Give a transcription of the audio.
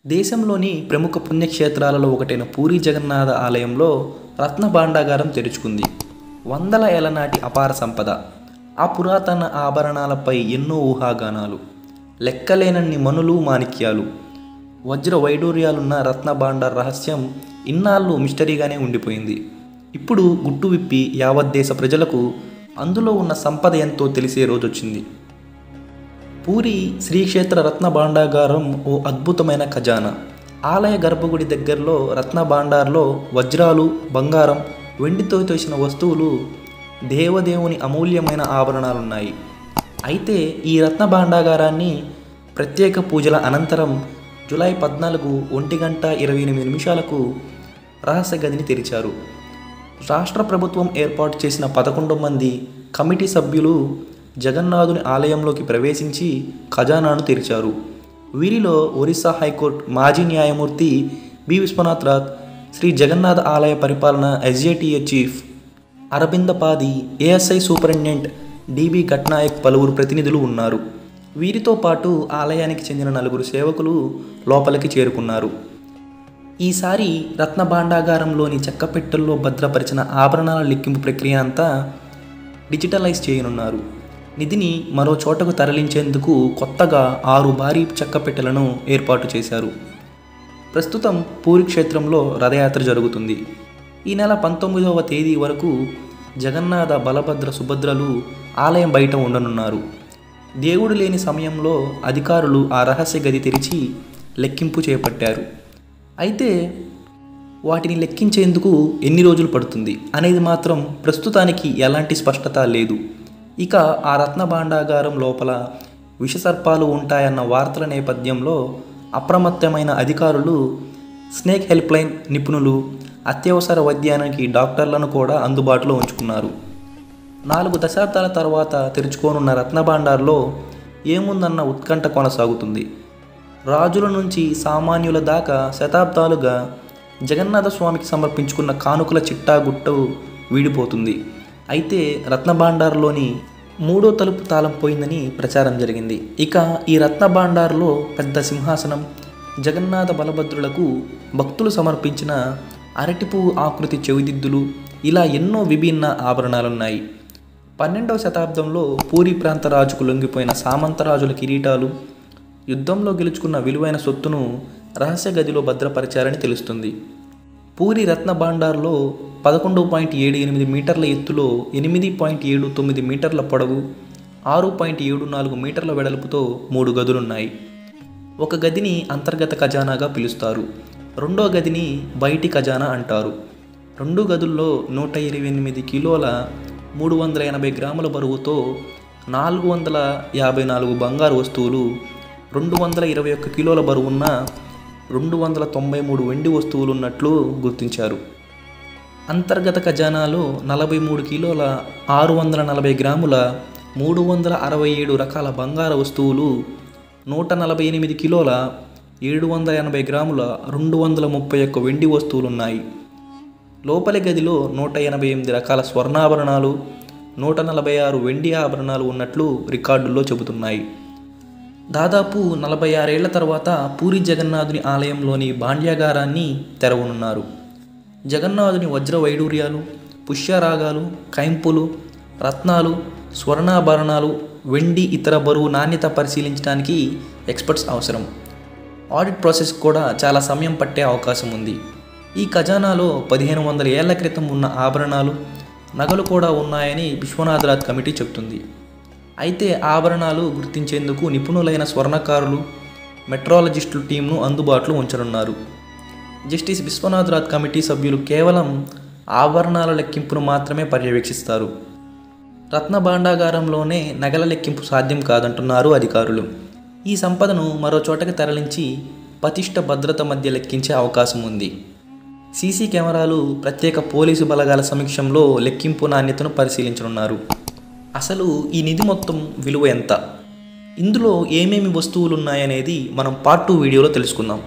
దేశంలోని ప్రముఖ పుణ్యక్షేత్రాలలో ఒకటైన పూరీ జగన్నాథ ఆలయంలో రత్న భాండాగారం తెరుచుకుంది. వందల ఏళ్ల నాటి అపార సంపద. ఆ పురాతన ఆభరణాలపై ఎన్నో ఊహాగానాలు, లెక్కలేనన్ని మణులు, మాణిక్యాలు, వజ్ర వైడూర్యాలున్న రత్న భాండార్ రహస్యం ఇన్నాళ్ళు మిస్టరీగానే ఉండిపోయింది. ఇప్పుడు గుట్టు విప్పి యావత్ దేశ ప్రజలకు అందులో ఉన్న సంపద ఎంతో తెలిసే రోజొచ్చింది. పూరి శ్రీక్షేత్ర రత్న భాండాగారం ఓ అద్భుతమైన ఖజానా. ఆలయ గర్భగుడి దగ్గరలో రత్న భాండార్లో వజ్రాలు, బంగారం, వెండితో చేసిన వస్తువులు, దేవదేవుని అమూల్యమైన ఆభరణాలున్నాయి. అయితే ఈ రత్న భాండాగారాన్ని ప్రత్యేక పూజల అనంతరం జూలై 14 1:28 రహస్య గదిని తెరిచారు. రాష్ట్ర ప్రభుత్వం ఏర్పాటు చేసిన 11 మంది కమిటీ సభ్యులు జగన్నాథుని ఆలయంలోకి ప్రవేశించి ఖజానాను తెరిచారు. వీరిలో ఒరిస్సా హైకోర్టు మాజీ న్యాయమూర్తి బి విశ్వనాథరాథ్, శ్రీ జగన్నాథ ఆలయ పరిపాలన ఎస్జేటీఏ చీఫ్ అరవింద పాది, ఏఎస్ఐ సూపరింటెండెంట్ డిబి ఘట్నాయక్ పలువురు ప్రతినిధులు ఉన్నారు. వీరితో పాటు ఆలయానికి చెందిన 4 సేవకులు లోపలికి చేరుకున్నారు. ఈసారి రత్న భాండాగారంలోని చెక్కపెట్టెల్లో భద్రపరిచిన ఆభరణాల లెక్కింపు ప్రక్రియ అంతా డిజిటలైజ్ చేయనున్నారు. నిధిని మరో చోటకు తరలించేందుకు కొత్తగా 6 భారీ చెక్కపెట్టెలను ఏర్పాటు చేశారు. ప్రస్తుతం పూరి క్షేత్రంలో రథయాత్ర జరుగుతుంది. ఈ నెల 19వ తేదీ వరకు జగన్నాథ, బలభద్ర, సుభద్రలు ఆలయం బయట ఉండనున్నారు. దేవుడు లేని సమయంలో అధికారులు ఆ రహస్య గది తెరిచి లెక్కింపు చేపట్టారు. అయితే వాటిని లెక్కించేందుకు ఎన్ని రోజులు పడుతుంది అనేది మాత్రం ప్రస్తుతానికి ఎలాంటి స్పష్టత లేదు. ఇక ఆ రత్న భాండాగారం లోపల విషసర్పాలు ఉంటాయన్న వార్తల నేపథ్యంలో అప్రమత్తమైన అధికారులు స్నేక్ హెల్ప్లైన్ నిపుణులు, అత్యవసర వైద్యానికి డాక్టర్లను కూడా అందుబాటులో ఉంచుకున్నారు. 4 దశాబ్దాల తర్వాత తెరుచుకోనున్న రత్న భాండార్లో ఏముందన్న ఉత్కంఠ కొనసాగుతుంది. రాజుల నుంచి సామాన్యుల దాకా శతాబ్దాలుగా జగన్నాథ స్వామికి సమర్పించుకున్న కానుకల చిట్టాగుట్టు వీడిపోతుంది. అయితే రత్న భాండార్లోని 3వ తలుపు తాళం పోయిందని ప్రచారం జరిగింది. ఇక ఈ రత్న భాండార్లో పెద్ద సింహాసనం, జగన్నాథ, బలభద్రులకు భక్తులు సమర్పించిన అరటిపువ్వు ఆకృతి చెవిదిద్దులు, ఇలా ఎన్నో విభిన్న ఆభరణాలున్నాయి. 12వ శతాబ్దంలో పూరి ప్రాంత రాజుకు లొంగిపోయిన సామంతరాజుల కిరీటాలు, యుద్ధంలో గెలుచుకున్న విలువైన సొత్తును రహస్య గదిలో భద్రపరిచారని తెలుస్తుంది. పూరి రత్న భాండార్లో 11.78 మీటర్ల ఎత్తులో 8.79 మీటర్ల పొడవు, 6.74 మీటర్ల వెడల్పుతో 3 గదులున్నాయి. ఒక గదిని అంతర్గత ఖజానాగా పిలుస్తారు. రెండో గదిని బయటి ఖజానా అంటారు. 2 గదుల్లో 128 కిలోల 380 గ్రాముల బరువుతో 454 బంగారు వస్తువులు, 221 కిలోల బరువున్న 293 వెండి వస్తువులు ఉన్నట్లు గుర్తించారు. అంతర్గత ఖజానాలో 43 కిలోల 640 గ్రాముల 367 రకాల బంగారు వస్తువులు, 148 కిలోల 780 గ్రాముల 231 వెండి వస్తువులున్నాయి. లోపలి గదిలో 188 రకాల స్వర్ణాభరణాలు, 146 వెండి ఆభరణాలు ఉన్నట్లు రికార్డుల్లో చెబుతున్నాయి. దాదాపు 46 ఏళ్ల తర్వాత పూరి జగన్నాథుని ఆలయంలోని భాండ్యాగారాన్ని తెరవనున్నారు. జగన్నాథుని వజ్ర వైడూర్యాలు, పుష్యరాగాలు, కైంపులు, రత్నాలు, స్వర్ణాభరణాలు, వెండి, ఇతర బరువు నాణ్యత పరిశీలించడానికి ఎక్స్పర్ట్స్ అవసరం. ఆడిట్ ప్రాసెస్ కూడా చాలా సమయం పట్టే అవకాశం ఉంది. ఈ ఖజానాలో 1500 ఏళ్ల క్రితం ఉన్న ఆభరణాలు, నగలు కూడా ఉన్నాయని విశ్వనాథరాథ్ కమిటీ చెబుతుంది. అయితే ఆభరణాలు గుర్తించేందుకు నిపుణులైన స్వర్ణకారులు, మెట్రాలజిస్టుల టీంను అందుబాటులో ఉంచనున్నారు. జస్టిస్ విశ్వనాథరాథ్ కమిటీ సభ్యులు కేవలం ఆభరణాల లెక్కింపును మాత్రమే పర్యవేక్షిస్తారు. రత్న భాండాగారంలోనే నగల లెక్కింపు సాధ్యం కాదంటున్నారు అధికారులు. ఈ సంపదను మరో చోటకి తరలించి పటిష్ట భద్రత మధ్య లెక్కించే అవకాశం ఉంది. సీసీ కెమెరాలు, ప్రత్యేక పోలీసు బలగాల సమక్షంలో లెక్కింపు నాణ్యతను పరిశీలించనున్నారు. అసలు ఈ నిధి మొత్తం విలువ ఎంత, ఇందులో ఏమేమి వస్తువులు ఉన్నాయనేది మనం పార్ట్ 2 వీడియోలో తెలుసుకుందాం.